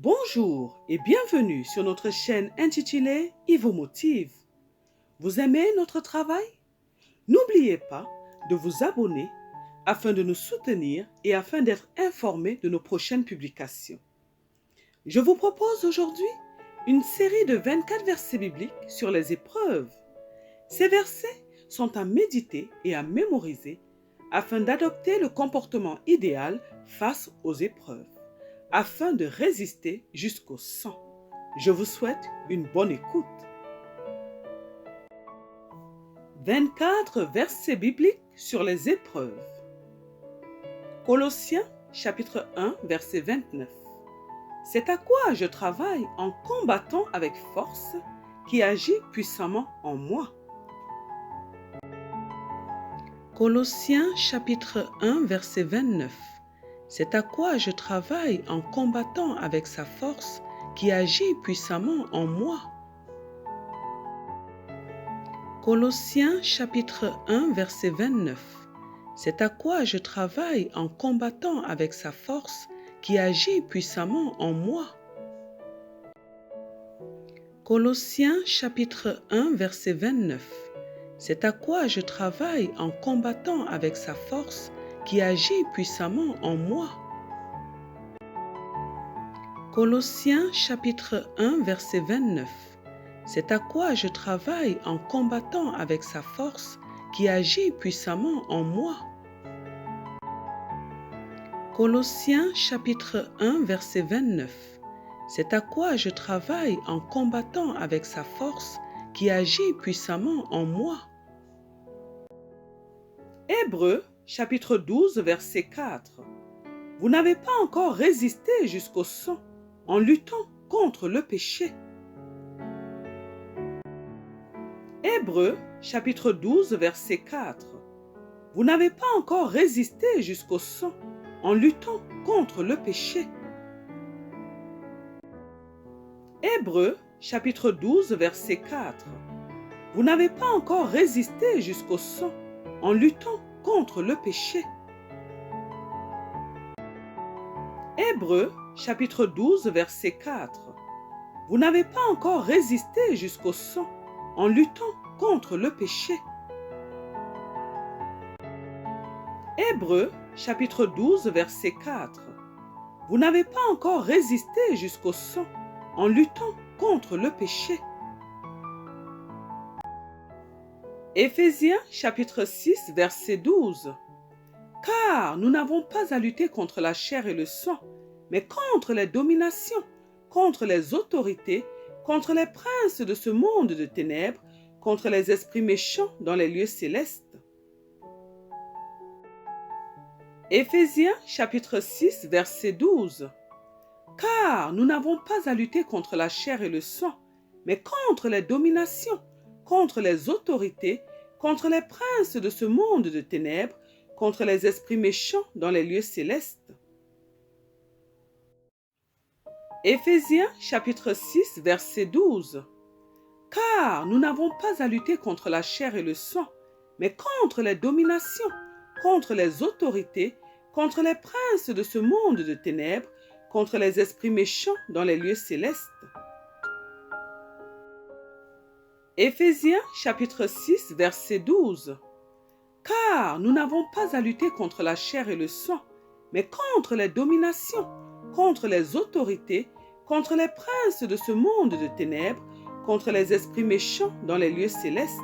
Bonjour et bienvenue sur notre chaîne intitulée Ivo Motive. Vous aimez notre travail? N'oubliez pas de vous abonner afin de nous soutenir et afin d'être informé de nos prochaines publications. Je vous propose aujourd'hui une série de 24 versets bibliques sur les épreuves. Ces versets sont à méditer et à mémoriser afin d'adopter le comportement idéal face aux épreuves, afin de résister jusqu'au sang. Je vous souhaite une bonne écoute. 24 versets bibliques sur les épreuves. Colossiens chapitre 1 verset 29. C'est à quoi je travaille en combattant avec force, qui agit puissamment en moi. Colossiens chapitre 1 verset 29. C'est à quoi je travaille en combattant avec sa force qui agit puissamment en moi. Colossiens chapitre 1 verset 29. C'est à quoi je travaille en combattant avec sa force qui agit puissamment en moi. Colossiens chapitre 1 verset 29. C'est à quoi je travaille en combattant avec sa force qui agit puissamment en moi. Colossiens chapitre 1 verset 29. C'est à quoi je travaille en combattant avec sa force qui agit puissamment en moi. Colossiens chapitre 1 verset 29. C'est à quoi je travaille en combattant avec sa force qui agit puissamment en moi. Hébreux chapitre 12 verset 4. Vous n'avez pas encore résisté jusqu'au sang en luttant contre le péché. Hébreux chapitre 12 verset 4. Vous n'avez pas encore résisté jusqu'au sang en luttant contre le péché. Hébreux chapitre 12 verset 4. Vous n'avez pas encore résisté jusqu'au sang en luttant contre le péché. Hébreux chapitre 12 verset 4. Vous n'avez pas encore résisté jusqu'au sang en luttant contre le péché. Hébreux chapitre 12 verset 4. Vous n'avez pas encore résisté jusqu'au sang en luttant contre le péché. Éphésiens chapitre 6 verset 12. Car nous n'avons pas à lutter contre la chair et le sang, mais contre les dominations, contre les autorités, contre les princes de ce monde de ténèbres, contre les esprits méchants dans les lieux célestes. Éphésiens chapitre 6 verset 12. Car nous n'avons pas à lutter contre la chair et le sang, mais contre les dominations, contre les autorités, contre les princes de ce monde de ténèbres, contre les esprits méchants dans les lieux célestes. Éphésiens chapitre 6 verset 12. Car nous n'avons pas à lutter contre la chair et le sang, mais contre les dominations, contre les autorités, contre les princes de ce monde de ténèbres, contre les esprits méchants dans les lieux célestes. Éphésiens chapitre 6 verset 12. Car nous n'avons pas à lutter contre la chair et le sang, mais contre les dominations, contre les autorités, contre les princes de ce monde de ténèbres, contre les esprits méchants dans les lieux célestes.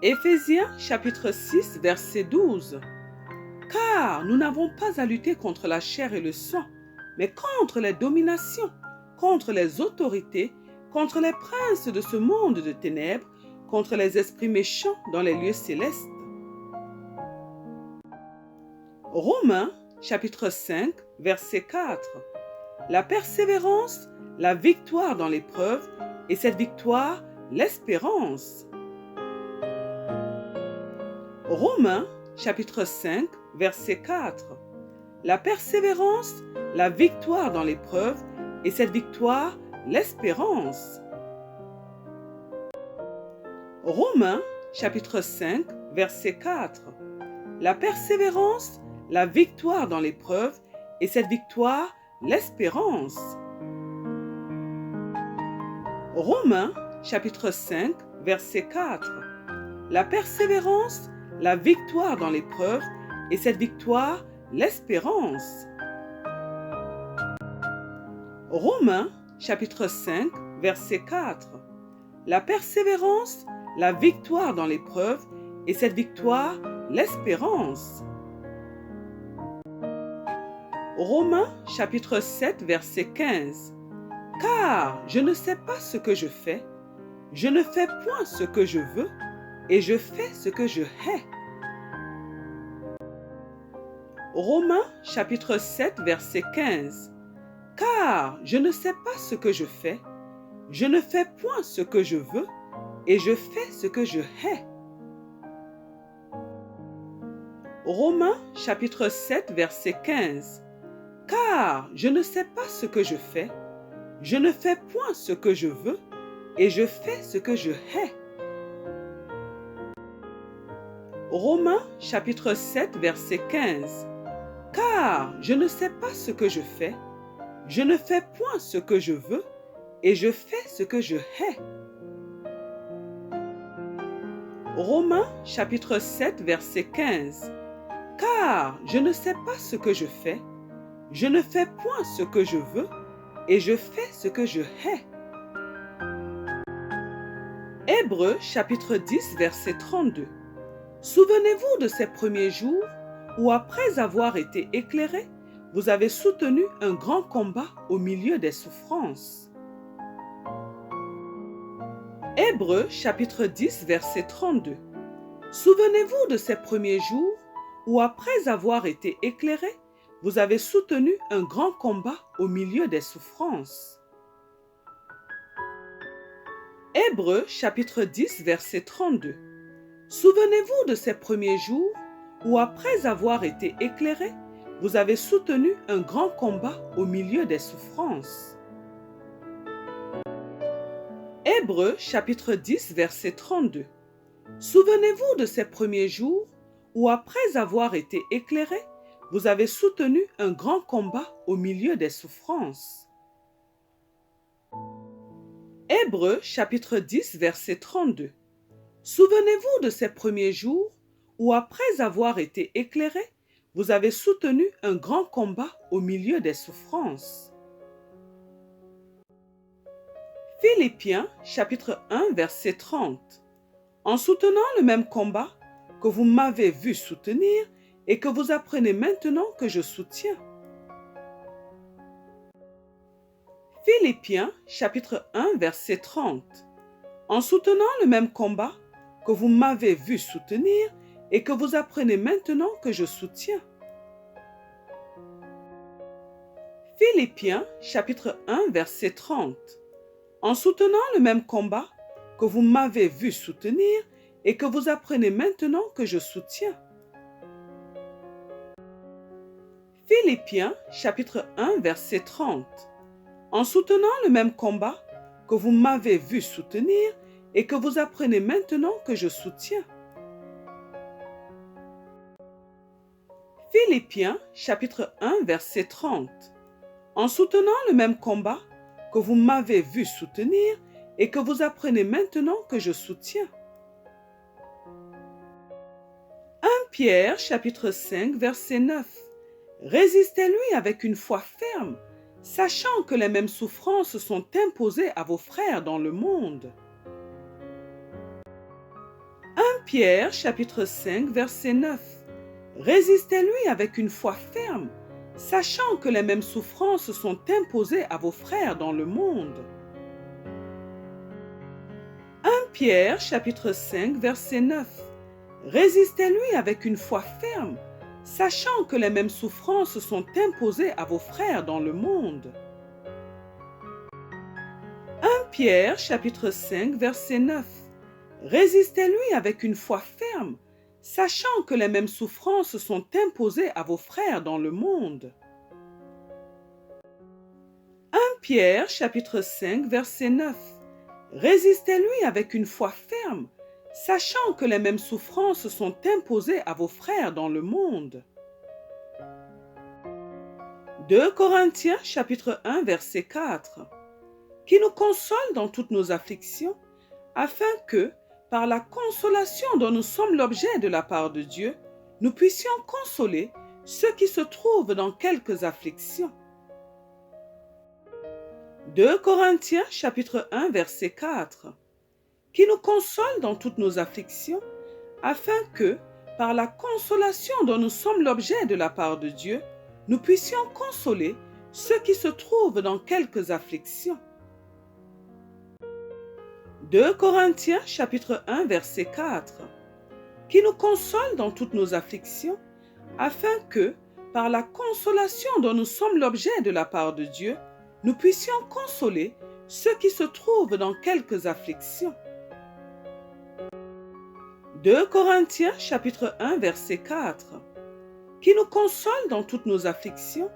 Éphésiens chapitre 6 verset 12. Car nous n'avons pas à lutter contre la chair et le sang, mais contre les dominations, contre les autorités, contre les princes de ce monde de ténèbres, contre les esprits méchants dans les lieux célestes. Romains chapitre 5 verset 4. La persévérance, la victoire dans l'épreuve, et cette victoire, l'espérance. Romains chapitre 5 verset 4. La persévérance, la victoire dans l'épreuve, et cette victoire, l'espérance. Romains chapitre 5 verset 4. La persévérance, la victoire dans l'épreuve, et cette victoire, l'espérance. Romains chapitre 5, verset 4. La persévérance, la victoire dans l'épreuve, et cette victoire, l'espérance. Romains chapitre 5, verset 4. La persévérance, la victoire dans l'épreuve, et cette victoire, l'espérance. Romains chapitre 7, verset 15. Car je ne sais pas ce que je fais, je ne fais point ce que je veux, et je fais ce que je hais. Romains chapitre 7, verset 15. Car je ne sais pas ce que je fais, je ne fais point ce que je veux, et je fais ce que je hais. Romains chapitre 7, verset 15. Car je ne sais pas ce que je fais, je ne fais point ce que je veux, et je fais ce que je hais. Romains chapitre 7, verset 15. Car je ne sais pas ce que je fais, je ne fais point ce que je veux, et je fais ce que je hais. Romains chapitre 7, verset 15. Car je ne sais pas ce que je fais, je ne fais point ce que je veux, et je fais ce que je hais. Hébreux chapitre 10, verset 32. Souvenez-vous de ces premiers jours où, après avoir été éclairés, vous avez soutenu un grand combat au milieu des souffrances. Hébreux chapitre 10, verset 32. Souvenez-vous de ces premiers jours où, après avoir été éclairés, vous avez soutenu un grand combat au milieu des souffrances. Hébreux chapitre 10, verset 32. Souvenez-vous de ces premiers jours où, après avoir été éclairés, vous avez soutenu un grand combat au milieu des souffrances. Hébreux chapitre 10, verset 32. Souvenez-vous de ces premiers jours où, après avoir été éclairés, vous avez soutenu un grand combat au milieu des souffrances. Hébreux chapitre 10, verset 32. Souvenez-vous de ces premiers jours où, après avoir été éclairés, vous avez soutenu un grand combat au milieu des souffrances. Philippiens chapitre 1, verset 30. En soutenant le même combat que vous m'avez vu soutenir et que vous apprenez maintenant que je soutiens. Philippiens chapitre 1, verset 30. En soutenant le même combat que vous m'avez vu soutenir et que vous apprenez maintenant que je soutiens. Philippiens chapitre 1, verset 30. En soutenant le même combat que vous m'avez vu soutenir et que vous apprenez maintenant que je soutiens. Philippiens chapitre 1, verset 30. En soutenant le même combat que vous m'avez vu soutenir et que vous apprenez maintenant que je soutiens. Philippiens chapitre 1, verset 30. En soutenant le même combat que vous m'avez vu soutenir et que vous apprenez maintenant que je soutiens. 1 Pierre chapitre 5, verset 9. Résistez-lui avec une foi ferme, sachant que les mêmes souffrances sont imposées à vos frères dans le monde. 1 Pierre chapitre 5, verset 9. Résistez-lui avec une foi ferme, sachant que les mêmes souffrances sont imposées à vos frères dans le monde. 1 Pierre chapitre 5, verset 9. Résistez-lui avec une foi ferme, sachant que les mêmes souffrances sont imposées à vos frères dans le monde. 1 Pierre chapitre 5, verset 9. Résistez-lui avec une foi ferme, sachant que les mêmes souffrances sont imposées à vos frères dans le monde. 1 Pierre chapitre 5, verset 9. Résistez-lui avec une foi ferme, sachant que les mêmes souffrances sont imposées à vos frères dans le monde. 2 Corinthiens chapitre 1 verset 4, qui nous console dans toutes nos afflictions, afin que, par la consolation dont nous sommes l'objet de la part de Dieu, nous puissions consoler ceux qui se trouvent dans quelques afflictions. 2 Corinthiens chapitre 1 verset 4, qui nous console dans toutes nos afflictions, afin que, par la consolation dont nous sommes l'objet de la part de Dieu, nous puissions consoler ceux qui se trouvent dans quelques afflictions. 2 Corinthiens chapitre 1 verset 4, qui nous console dans toutes nos afflictions, afin que, par la consolation dont nous sommes l'objet de la part de Dieu, nous puissions consoler ceux qui se trouvent dans quelques afflictions. 2 Corinthiens chapitre 1 verset 4, qui nous console dans toutes nos afflictions,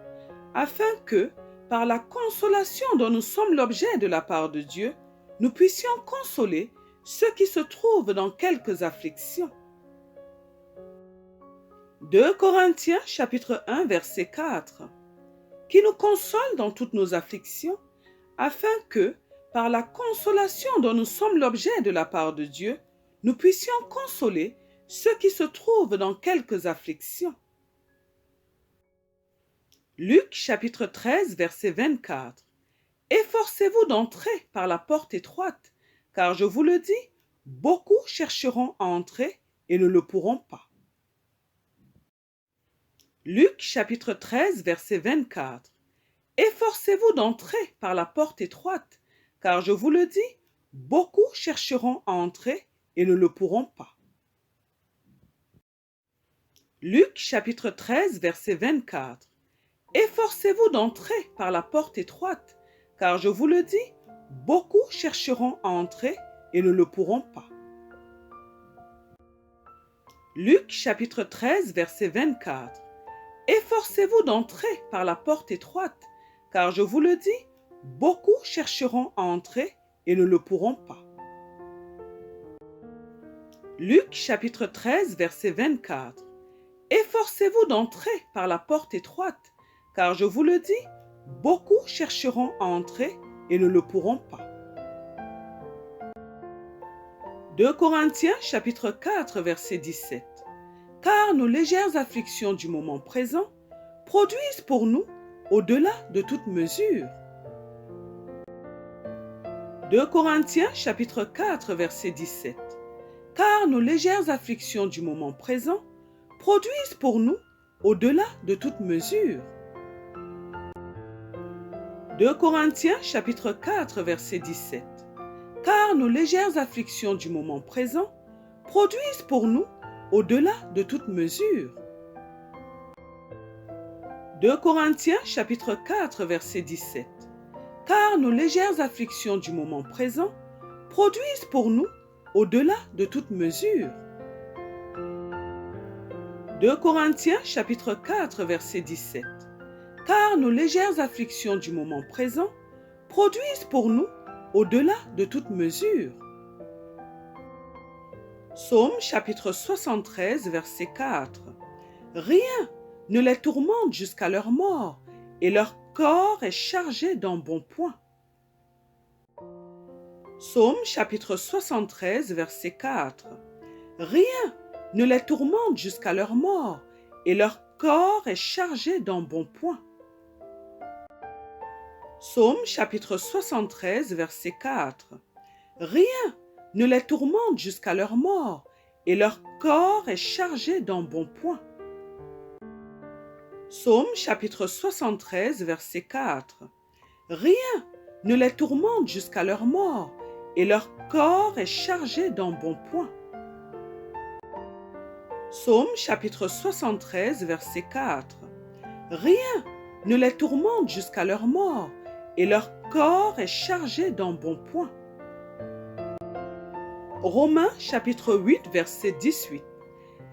afin que, par la consolation dont nous sommes l'objet de la part de Dieu, nous puissions consoler ceux qui se trouvent dans quelques afflictions. 2 Corinthiens chapitre 1 verset 4, qui nous console dans toutes nos afflictions, afin que, par la consolation dont nous sommes l'objet de la part de Dieu, nous puissions consoler ceux qui se trouvent dans quelques afflictions. Luc chapitre 13 verset 24. Efforcez-vous d'entrer par la porte étroite, car je vous le dis, beaucoup chercheront à entrer et ne le pourront pas. Luc chapitre 13 verset 24. Efforcez-vous d'entrer par la porte étroite, car je vous le dis, beaucoup chercheront à entrer et ne le pourront pas. Luc chapitre 13 verset 24. Efforcez-vous d'entrer par la porte étroite, car je vous le dis, beaucoup chercheront à entrer et ne le pourront pas. Luc chapitre 13 verset 24. Efforcez-vous d'entrer par la porte étroite, car je vous le dis, beaucoup chercheront à entrer et ne le pourront pas. Luc chapitre 13 verset 24. Efforcez-vous d'entrer par la porte étroite, car je vous le dis, beaucoup chercheront à entrer et ne le pourront pas. 2 Corinthiens chapitre 4 verset 17. Car nos légères afflictions du moment présent produisent pour nous au-delà de toute mesure. 2 Corinthiens chapitre 4 verset 17. Car nos légères afflictions du moment présent produisent pour nous au-delà de toute mesure. 2 Corinthiens chapitre 4 verset 17. Car nos légères afflictions du moment présent produisent pour nous au-delà de toute mesure. 2 Corinthiens chapitre 4 verset 17. Car nos légères afflictions du moment présent produisent pour nous au-delà de toute mesure. 2 Corinthiens chapitre 4 verset 17. Car nos légères afflictions du moment présent produisent pour nous au-delà de toute mesure. Psaume chapitre 73 verset 4. Rien ne les tourmente jusqu'à leur mort, et leur corps est chargé d'embonpoint. Psaume chapitre 73 verset 4. Rien ne les tourmente jusqu'à leur mort, et leur corps est chargé d'embonpoint. Psaume chapitre 73 verset 4. Rien ne les tourmente jusqu'à leur mort, et leur corps est chargé d'embonpoint. Psaume chapitre 73 verset 4. Rien ne les tourmente jusqu'à leur mort, et leur corps est chargé d'embonpoint. Psaume chapitre 73 verset 4. Rien ne les tourmente jusqu'à leur mort, et leur corps est chargé d'embonpoint. Romains chapitre 8 verset 18.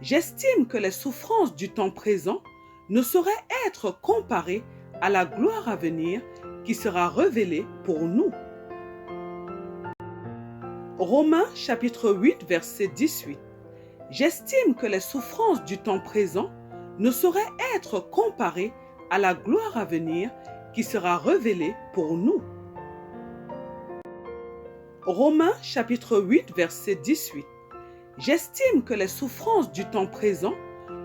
J'estime que les souffrances du temps présent ne sauraient être comparées à la gloire à venir qui sera révélée pour nous. Romains chapitre 8 verset 18. J'estime que les souffrances du temps présent ne sauraient être comparées à la gloire à venir qui sera révélée pour nous. Romains chapitre 8, verset 18. J'estime que les souffrances du temps présent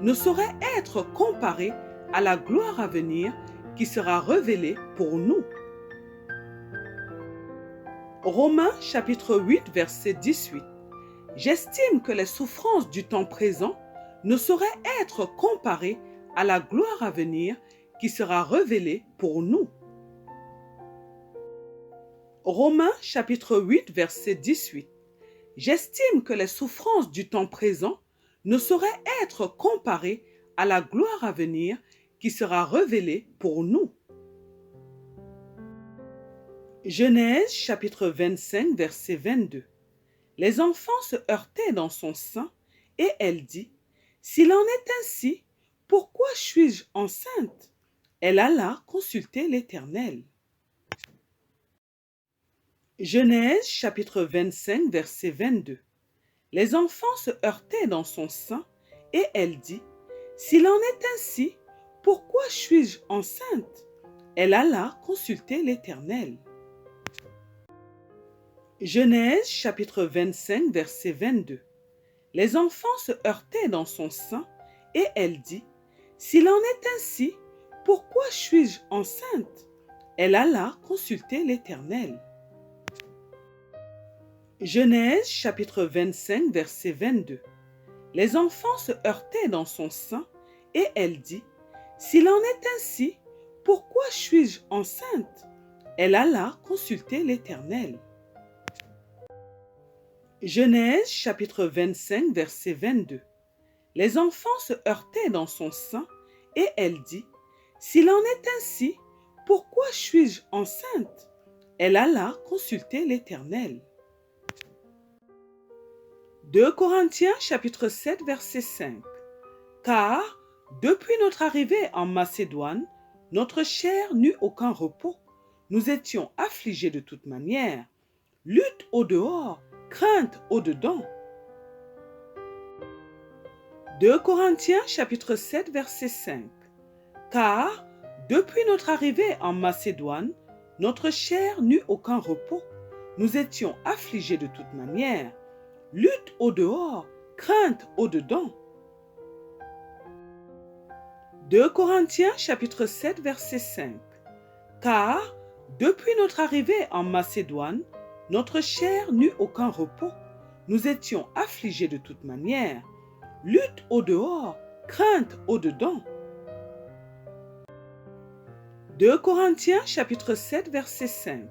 ne sauraient être comparées à la gloire à venir qui sera révélée pour nous. Romains chapitre 8, verset 18. J'estime que les souffrances du temps présent ne sauraient être comparées à la gloire à venir qui sera révélée pour nous. Romains chapitre 8, verset 18. J'estime que les souffrances du temps présent ne sauraient être comparées à la gloire à venir qui sera révélée pour nous. Genèse chapitre 25, verset 22. Les enfants se heurtaient dans son sein et elle dit, « S'il en est ainsi, pourquoi suis-je enceinte ?» Elle alla consulter l'Éternel. Genèse chapitre 25, verset 22. Les enfants se heurtaient dans son sein et elle dit, « S'il en est ainsi, pourquoi suis-je enceinte ?» Elle alla consulter l'Éternel. Genèse chapitre 25, verset 22. Les enfants se heurtaient dans son sein et elle dit, « S'il en est ainsi, pourquoi suis-je enceinte ?» Elle alla consulter l'Éternel. Genèse chapitre 25, verset 22. Les enfants se heurtaient dans son sein et elle dit, « S'il en est ainsi, pourquoi suis-je enceinte ?» Elle alla consulter l'Éternel. Genèse chapitre 25, verset 22. Les enfants se heurtaient dans son sein et elle dit, « S'il en est ainsi, pourquoi suis-je enceinte ?» Elle alla consulter l'Éternel. 2 Corinthiens chapitre 7, verset 5. Car, depuis notre arrivée en Macédoine, notre chair n'eut aucun repos. Nous étions affligés de toute manière. Lutte au dehors, crainte au dedans. 2 Corinthiens chapitre 7, verset 5. Car, depuis notre arrivée en Macédoine, notre chair n'eut aucun repos. Nous étions affligés de toute manière. Lutte au dehors, crainte au dedans. 2 Corinthiens chapitre 7, verset 5. Car, depuis notre arrivée en Macédoine, notre chair n'eut aucun repos. Nous étions affligés de toute manière. Lutte au dehors, crainte au dedans. 2 Corinthiens chapitre 7, verset 5.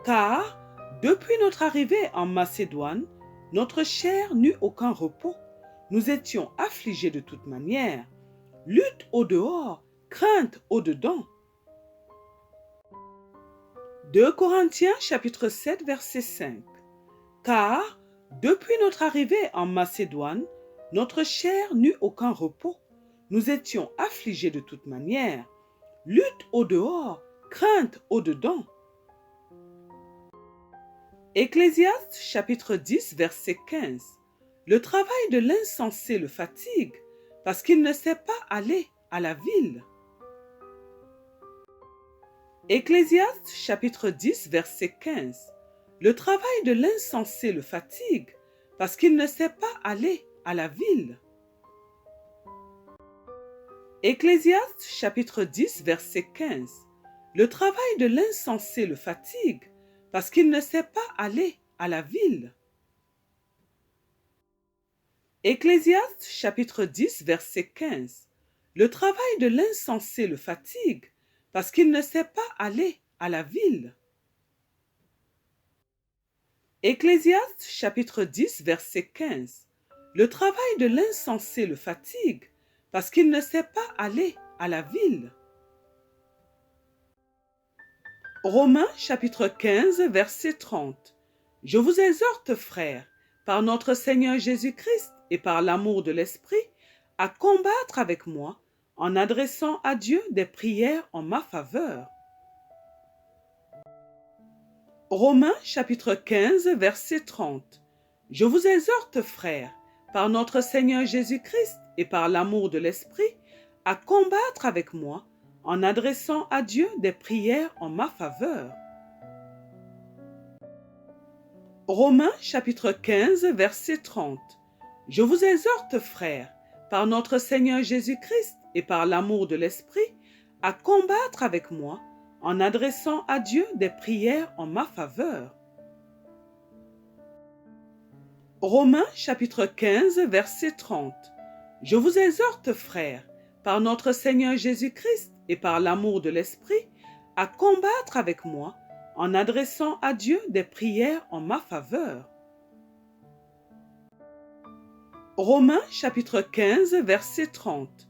Car, depuis notre arrivée en Macédoine, notre chair n'eut aucun repos. Nous étions affligés de toute manière. Lutte au dehors, crainte au dedans. 2 Corinthiens chapitre 7, verset 5. Car, depuis notre arrivée en Macédoine, notre chair n'eut aucun repos. Nous étions affligés de toute manière. Lutte au dehors, crainte au dedans. Ecclésiaste chapitre 10, verset 15. Le travail de l'insensé le fatigue, parce qu'il ne sait pas aller à la ville. Ecclésiaste chapitre 10, verset 15. Le travail de l'insensé le fatigue, parce qu'il ne sait pas aller à la ville. Ecclésiaste chapitre 10, verset 15. Le travail de l'insensé le fatigue, parce qu'il ne sait pas aller à la ville. Ecclésiaste chapitre 10, verset 15. Le travail de l'insensé le fatigue, parce qu'il ne sait pas aller à la ville. Ecclésiaste chapitre 10, verset 15. Le travail de l'insensé le fatigue, parce qu'il ne sait pas aller à la ville. Romains chapitre 15, verset 30. Je vous exhorte, frères, par notre Seigneur Jésus-Christ et par l'amour de l'Esprit, à combattre avec moi en adressant à Dieu des prières en ma faveur. Romains chapitre 15, verset 30. Je vous exhorte, frères, par notre Seigneur Jésus-Christ et par l'amour de l'Esprit, à combattre avec moi en adressant à Dieu des prières en ma faveur. Romains chapitre 15, verset 30. Je vous exhorte, frères, par notre Seigneur Jésus-Christ et par l'amour de l'Esprit, à combattre avec moi en adressant à Dieu des prières en ma faveur. Romains chapitre 15, verset 30. Je vous exhorte, frères, par notre Seigneur Jésus-Christ et par l'amour de l'Esprit, à combattre avec moi en adressant à Dieu des prières en ma faveur. Romains chapitre 15, verset 30.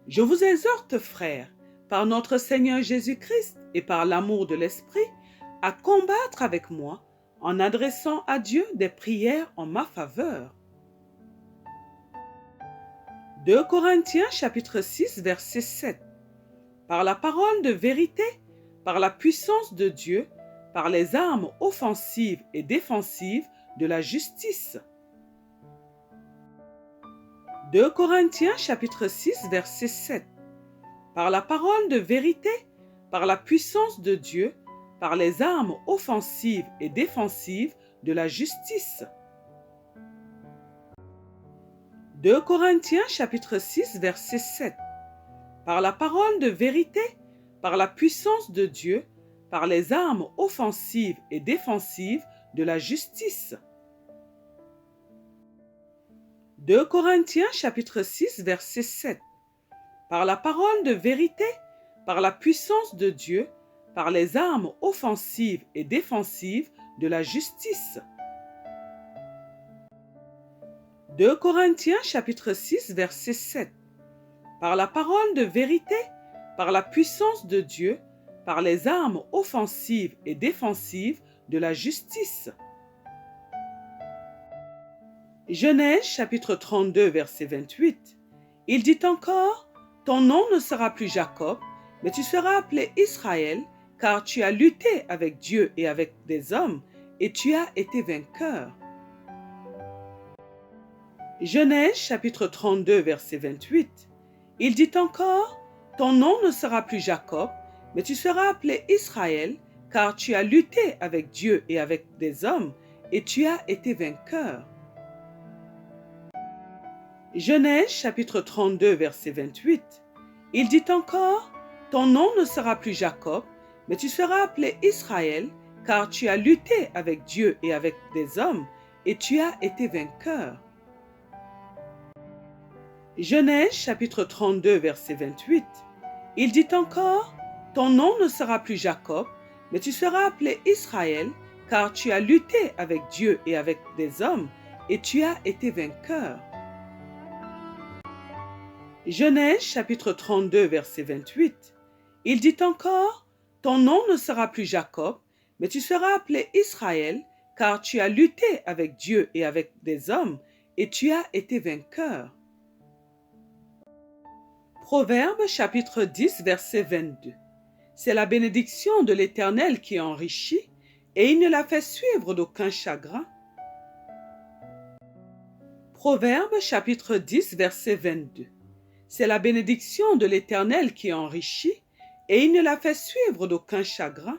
Je vous exhorte, frères, par notre Seigneur Jésus-Christ et par l'amour de l'Esprit, à combattre avec moi en adressant à Dieu des prières en ma faveur. 2 Corinthiens chapitre 6, verset 7. Par la parole de vérité, par la puissance de Dieu, par les armes offensives et défensives de la justice. 2 Corinthiens chapitre 6, verset 7. Par la parole de vérité, par la puissance de Dieu, par les armes offensives et défensives de la justice. 2 Corinthiens chapitre 6, verset 7. Par la parole de vérité, par la puissance de Dieu, par les armes offensives et défensives de la justice. 2 Corinthiens chapitre 6, verset 7. Par la parole de vérité, par la puissance de Dieu, par les armes offensives et défensives de la justice. 2 Corinthiens chapitre 6, verset 7. Par la parole de vérité, par la puissance de Dieu, par les armes offensives et défensives de la justice. Genèse chapitre 32, verset 28. Il dit encore, « Ton nom ne sera plus Jacob, mais tu seras appelé Israël, car tu as lutté avec Dieu et avec des hommes, et tu as été vainqueur. » Genèse chapitre 32, verset 28. Il dit encore, « Ton nom ne sera plus Jacob, mais tu seras appelé Israël, car tu as lutté avec Dieu et avec des hommes, et tu as été vainqueur. » Genèse chapitre 32, verset 28. Il dit encore, « Ton nom ne sera plus Jacob, mais tu seras appelé Israël, car tu as lutté avec Dieu et avec des hommes, et tu as été vainqueur. » Genèse chapitre 32, verset 28. Il dit encore, « Ton nom ne sera plus Jacob, mais tu seras appelé Israël, car tu as lutté avec Dieu et avec des hommes, et tu as été vainqueur. » Genèse chapitre 32, verset 28. Il dit encore, « Ton nom ne sera plus Jacob, mais tu seras appelé Israël, car tu as lutté avec Dieu et avec des hommes, et tu as été vainqueur. » Proverbe chapitre 10, verset 22. C'est la bénédiction de l'Éternel qui enrichit, et il ne la fait suivre d'aucun chagrin. Proverbe chapitre 10, verset 22. C'est la bénédiction de l'Éternel qui enrichit, et il ne la fait suivre d'aucun chagrin.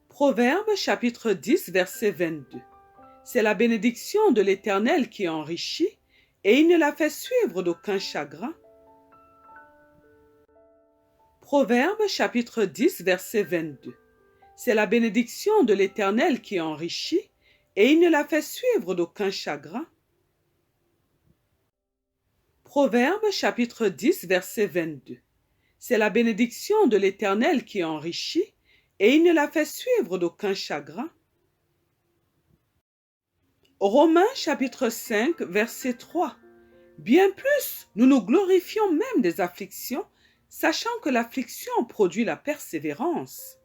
Proverbe chapitre 10, verset 22. C'est la bénédiction de l'Éternel qui enrichit, et il ne la fait suivre d'aucun chagrin. Proverbe chapitre 10, verset 22. C'est la bénédiction de l'Éternel qui enrichit, et il ne la fait suivre d'aucun chagrin. Proverbe chapitre 10, verset 22. C'est la bénédiction de l'Éternel qui enrichit, et il ne la fait suivre d'aucun chagrin. Romains chapitre 5, verset 3. Bien plus, nous nous glorifions même des afflictions, sachant que l'affliction produit la persévérance.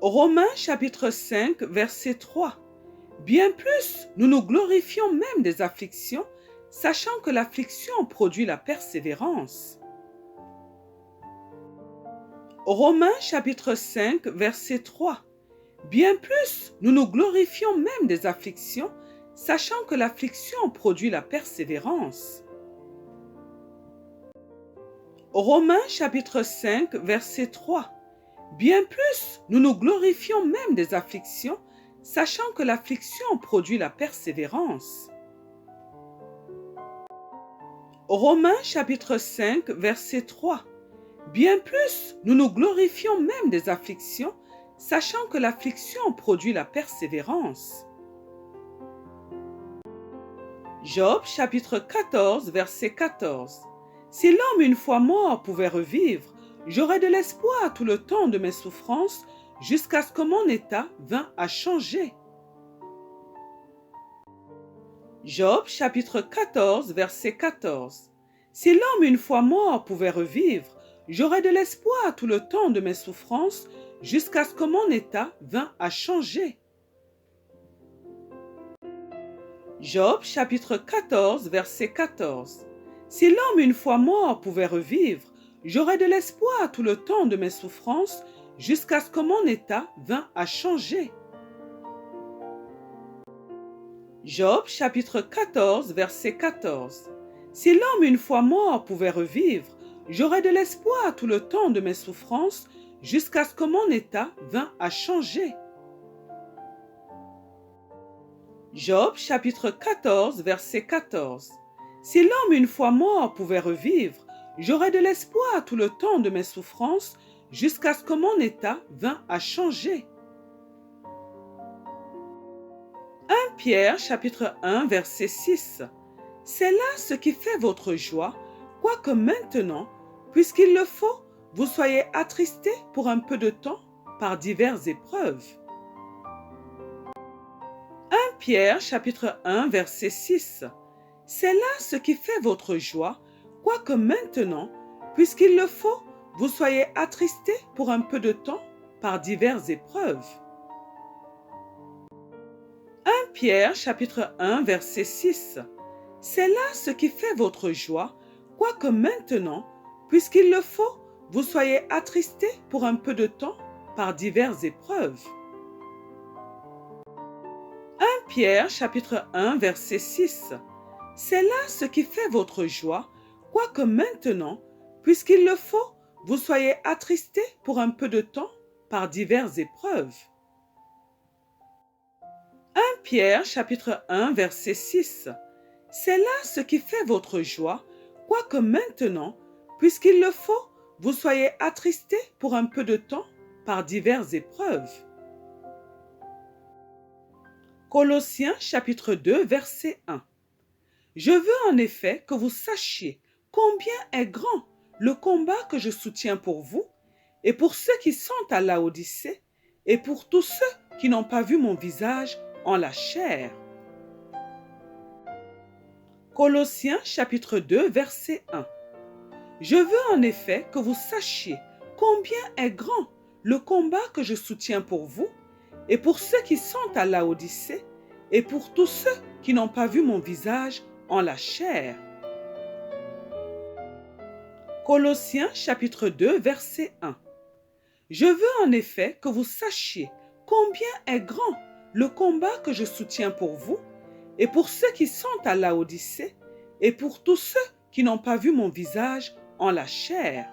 Romains chapitre 5, verset 3. Bien plus, nous nous glorifions même des afflictions, sachant que l'affliction produit la persévérance. Romains chapitre 5, verset 3. Bien plus, nous nous glorifions même des afflictions, sachant que l'affliction produit la persévérance. Romains chapitre 5, verset 4. Bien plus, nous nous glorifions même des afflictions, sachant que l'affliction produit la persévérance. Romains chapitre 5, verset 3. Bien plus, nous nous glorifions même des afflictions, Romains chapitre 5, verset 3. Bien plus, nous nous glorifions même des afflictions, sachant que l'affliction produit la persévérance. Romains chapitre 5, verset 3. Bien plus, nous nous glorifions même des afflictions, sachant que l'affliction produit la persévérance. Romains chapitre 5, verset 3. Bien plus, nous nous glorifions même des afflictions, sachant que l'affliction produit la persévérance. Job chapitre 14, verset 14. Si l'homme une fois mort pouvait revivre, j'aurais de l'espoir tout le temps de mes souffrances, jusqu'à ce que mon état vînt à changer. Job chapitre 14, verset 14. Si l'homme une fois mort pouvait revivre, j'aurais de l'espoir tout le temps de mes souffrances, jusqu'à ce que mon état vînt à changer. Job chapitre 14, verset 14. Si l'homme une fois mort pouvait revivre, j'aurais de l'espoir tout le temps de mes souffrances, jusqu'à ce que mon état vînt à changer. Job chapitre 14, verset 14. Si l'homme une fois mort pouvait revivre, j'aurais de l'espoir tout le temps de mes souffrances, jusqu'à ce que mon état vînt à changer. Job chapitre 14, verset 14. Si l'homme une fois mort pouvait revivre, j'aurais de l'espoir tout le temps de mes souffrances, jusqu'à ce que mon état vînt à changer. 1 Pierre chapitre 1, verset 6. C'est là ce qui fait votre joie, quoique maintenant, puisqu'il le faut, vous soyez attristés pour un peu de temps par diverses épreuves. 1 Pierre chapitre 1, verset 6. C'est là ce qui fait votre joie, quoique maintenant, puisqu'il le faut, vous soyez attristés pour un peu de temps par diverses épreuves. 1 Pierre chapitre 1, verset 6. C'est là ce qui fait votre joie, quoique maintenant, puisqu'il le faut, vous soyez attristés pour un peu de temps par diverses épreuves. 1 Pierre chapitre 1, verset 6. C'est là ce qui fait votre joie, quoique maintenant, puisqu'il le faut, vous soyez attristés pour un peu de temps par diverses épreuves. 1 Pierre chapitre 1, verset 6. C'est là ce qui fait votre joie, quoique maintenant, puisqu'il le faut, vous soyez attristés pour un peu de temps par diverses épreuves. Colossiens chapitre 2, verset 1. Je veux en effet que vous sachiez combien est grand le combat que je soutiens pour vous, et pour ceux qui sont à Laodicée, et pour tous ceux qui n'ont pas vu mon visage en la chair. Colossiens chapitre 2, verset 1. Je veux en effet que vous sachiez combien est grand le combat que je soutiens pour vous, et pour ceux qui sont à Laodicée, et pour tous ceux qui n'ont pas vu mon visage en la chair. Colossiens chapitre 2, verset 1. Je veux en effet que vous sachiez combien est grand le combat que je soutiens pour vous, et pour ceux qui sont à Laodicée, et pour tous ceux qui n'ont pas vu mon visage en la chair.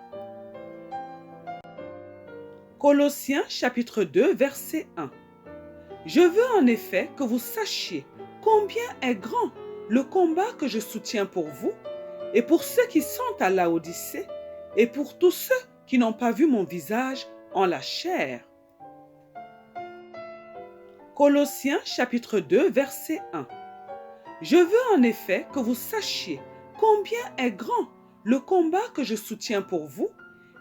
Colossiens chapitre 2, verset 1. Je veux en effet que vous sachiez combien est grand le combat que je soutiens pour vous, et pour ceux qui sont à Laodicée, et pour tous ceux qui n'ont pas vu mon visage en la chair. Colossiens chapitre 2, verset 1. Je veux en effet que vous sachiez combien est grand le combat que je soutiens pour vous,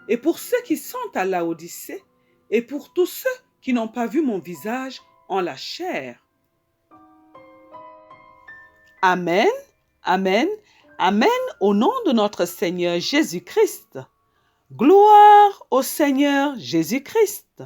et pour ceux qui sont à Laodicée, et pour tous ceux qui n'ont pas vu mon visage en la chair. Amen, amen, amen au nom de notre Seigneur Jésus-Christ. Gloire au Seigneur Jésus-Christ.